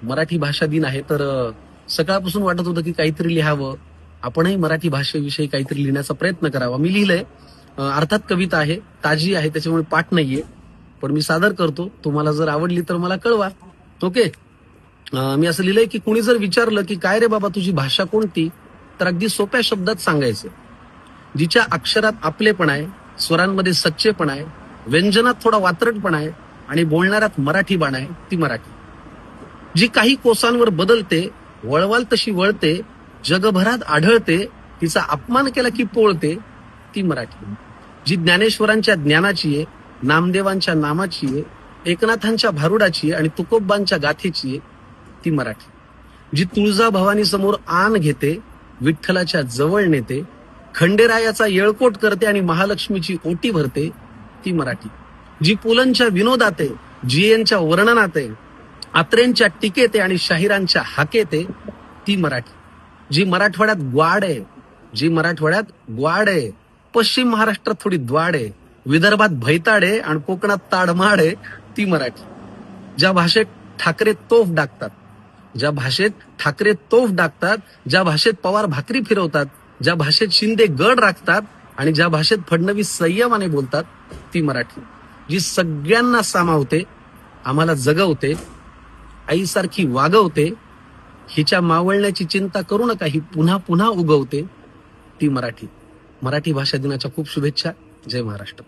मराठी भाषा दिन आहे तर सकाळपासून वाटत होतं की काहीतरी लिहावं, आपणही मराठी भाषेविषयी काहीतरी लिहिण्याचा प्रयत्न करावा. मी लिहिलंय, अर्थात कविता आहे, ताजी आहे, त्याच्यामुळे पाठ नाहीये, पण मी सादर करतो. तुम्हाला जर आवडली तर मला कळवा. ओके. मी असं लिहिलंय की कुणी जर विचारलं की काय रे बाबा तुझी भाषा कोणती, तर अगदी सोप्या शब्दात सांगायचं, जिच्या अक्षरात आपलेपण आहे, स्वरांमध्ये सच्चेपण आहे, व्यंजनात थोडा वात्रटपणा आहे आणि बोलणाऱ्यात मराठी बाण आहे, ती मराठी. जी काही कोसांवर बदलते, वळवाल तशी वळते, जगभरात आढळते, तिचा अपमान केला की पोळते, ती मराठी. जी ज्ञानेश्वरांच्या ज्ञानाची आहे, नामदेवांच्या नामाची आहे, एकनाथांच्या भारुडाची आहे आणि तुकोबांच्या गाथेची आहे, ती मराठी. जी तुळजाभवानी समोर आन घेते, विठ्ठलाच्या जवळ नेते, खंडेरायाचा येळकोट करते आणि महालक्ष्मीची ओटी भरते, ती मराठी. जी पुलंच्या विनोदात आहे, जीएनच्या वर्णनात आहे, आत्रेंच्या टीकेत आहे आणि शाहिरांच्या हाकेत आहे, ती मराठी. जी मराठवाड्यात ग्वाड आहे, जी मराठवाड्यात ग्वाड आहे, पश्चिम महाराष्ट्रात थोडी द्वाड आहे, विदर्भात भैताड आहे आणि कोकणात ताडमाड आहे, ती मराठी. ज्या भाषेत ठाकरे तोफ डाकतात, ज्या भाषेत ठाकरे तोफ डाकतात, ज्या भाषेत पवार भाकरी फिरवतात, ज्या भाषेत शिंदे गड राखतात आणि ज्या भाषेत फडणवीस संयमाने बोलतात, ती मराठी. जी सगळ्यांना सामावते, आम्हाला जगवते, आईसारखी वागवते, हिच्या मावळण्याची चिंता करू नका, ही पुन्हा पुन्हा उगवते, ती मराठी. मराठी भाषा दिनाच्या खूप शुभेच्छा. जय महाराष्ट्र.